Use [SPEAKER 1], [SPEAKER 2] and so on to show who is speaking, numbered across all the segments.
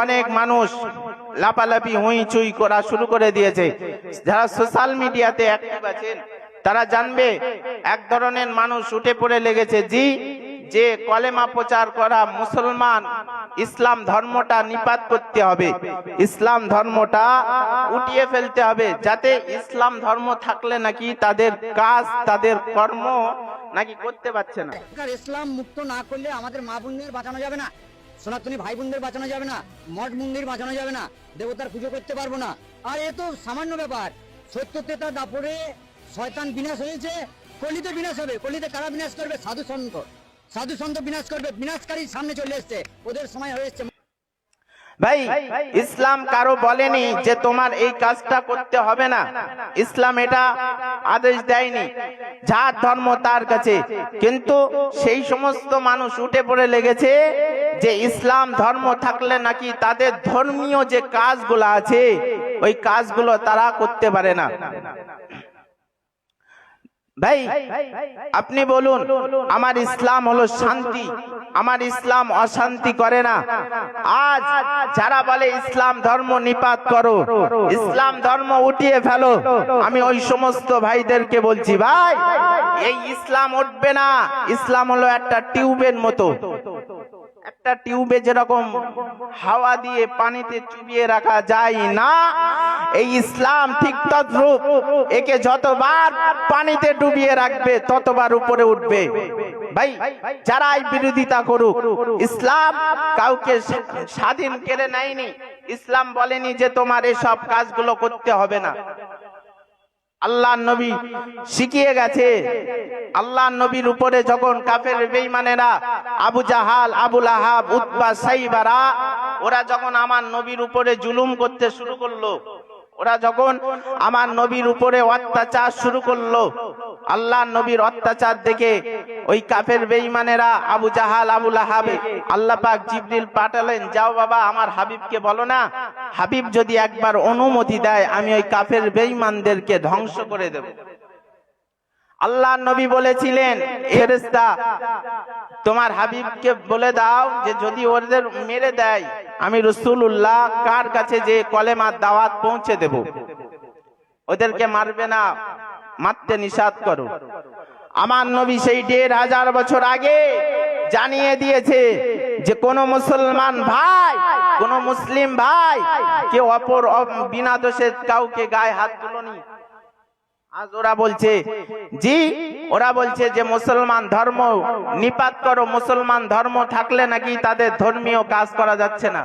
[SPEAKER 1] অনেক মানুষ লাপালাপি হুঁইচুই করা শুরু করে দিয়েছে। যারা সোশ্যাল মিডিয়াতে অ্যাক্টিভ আছেন তারা জানবে, এক ধরনের মানুষ উঠে পড়ে লেগেছে যে কলেমা প্রচার করা মুসলমান, ইসলাম ধর্মটা নিপাত করতে হবে, ইসলাম ধর্মটা উঠিয়ে ফেলতে হবে, যাতে ইসলাম ধর্ম থাকলে নাকি তাদের কাজ তাদের কর্ম নাকি করতে পারছে না।
[SPEAKER 2] ইসলাম মুক্ত না করলে আমাদের মা বোনদের বাঁচানো যাবে না, সনাতনী ভাই বোনদের বাঁচানো যাবে না, মঠ মন্দির বাঁচানো যাবে না, দেবতার পুজো করতে পারবো না। আর এ তো সামান্য ব্যাপার। সত্য তেতা দাপড়ে শয়তান বিনাশ হয়েছে, কলিতে বিনাশ হবে। কলিতে কারা বিনাশ করবে? সাধু সন্ত বিনাশ করবে। বিনাশকারী সামনে চলে এসছে, ওদের সময় হয়েছে।
[SPEAKER 1] ভাই, ইসলাম কারো বলেনি যে তোমার এই কাজটা করতে হবে না, ইসলাম এটা আদেশ দেয়নি, যার ধর্ম তার কাছে। কিন্তু সেই সমস্ত মানুষ উঠে পড়ে লেগেছে যে ইসলাম ধর্ম থাকলে নাকি তাদের ধর্মীয় যে কাজগুলো আছে ওই কাজগুলো তারা করতে পারে না। ভাই, আপনি বলুন, আমার ইসলাম হলো শান্তি, আমার ইসলাম অশান্তি করে না। আজ যারা বলে ইসলাম ধর্ম নিপাত করো, ইসলাম ধর্ম উঠিয়ে ফেলো, আমি ওই সমস্ত ভাইদেরকে বলছি, ভাই এই ইসলাম উঠবে না। ইসলাম হলো একটা টিউবের মতো, একটা টিউবে যেরকম হাওয়া দিয়ে পানিতে চুবিয়ে রাখা যায় না, এই ইসলাম ঠিক তদ্রূপ। একে যতবার পানিতে ডুবিয়ে রাখবে ততবার উপরে উঠবে। ভাই, যারা এই বিরোধিতা করুক, ইসলাম কাউকে স্বাধীন কেড়ে নেয়নি। ইসলাম বলেনি যে তোমার এসব কাজগুলো করতে হবে না। আল্লাহ নবী শিখিয়ে গেছে। আল্লাহ নবীর উপরে যখন কাফের বেঈমানেরা আবু জাহাল, আবু লাহাব, উতবা, সাইবারা ওরা যখন আমার নবীর উপরে জুলুম করতে শুরু করলো, ওরা যখন আমার নবীর উপরে অত্যাচার শুরু করলো, আল্লাহ নবীর অত্যাচার দেখে ওই কাফের বেঈমানেরা আবু জাহাল, আবু লাহাব, আল্লাহ পাক জিবরিল পাঠালেন, যাও বাবা আমার হাবিবকে বলো না, হাবিব যদি একবার অনুমতি দেয় আমি ওই কাফের বেঈমানদেরকে ধ্বংস করে দেব। আল্লাহ নবী বলেছিলেন, ফেরেশতা তোমার হাবিবকে বলে দাও যে যদি ওদের মেরে দেয় আমি রাসূলুল্লাহ কার কাছে যে কলেমার দাওয়াত পৌঁছে দেব, ওদেরকে মারবে না, মারতে নিষেধ করো। আমার নবী সেই ১৫০০ বছর আগে জানিয়ে দিয়েছে যে কোন মুসলমান ভাই, কোন মুসলিম ভাই কেউ অপর বিনা দোষে কাউকে গায়ে হাত তুলনি। আজ ওরা বলছে ওরা বলছে যে মুসলমান ধর্ম নিপাত করো, মুসলমান ধর্ম থাকলে নাকি তাদের ধর্মীয় কাজ করা যাচ্ছে না।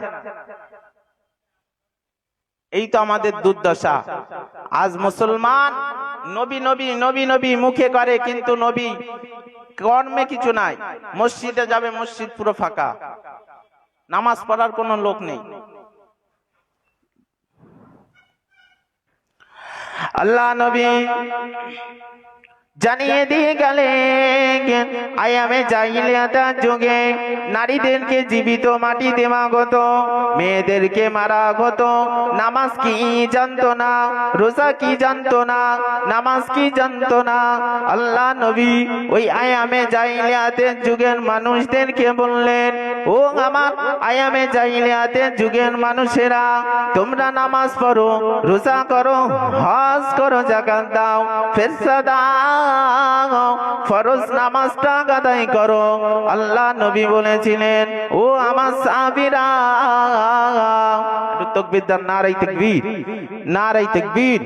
[SPEAKER 1] এই তো আমাদের দুর্দশা। আজ মুসলমান নবী নবী নবী নবী মুখে করে, কিন্তু নবী কর্মে কিছু নাই। মসজিদে যাবে, মসজিদ পুরো ফাঁকা, নামাজ পড়ার কোনো লোক নেই। আল্লাহ নবী জানিয়ে দিয়ে গেলেন, আয়ামে জাহিলিয়াতের যুগে নারীদেরকে জীবিত মাটিতে মাগত, মেয়েদেরকে মারা হতো। নামাজ কি জানতো না, রোজা কি জানতো না, নামাজ কি জানতো না। আল্লাহ নবী ওই আয়ামে জাহিলিয়াতের যুগের মানুষদেরকে বললেন, ও আমার আয়ামে জাহিলিয়াতের যুগের মানুষেরা, তোমরা নামাজ পড়ো, রোজা করো, হজ করো, যাকাত দাও, ফেরসা দাও, ফরজ নামাজটা আদায় করো। আল্লাহ নবী বলেছিলেন, ও আমার সাহাবীরা, তাকবীর, নারায়ে তাকবীর, নারায়ে তাকবীর।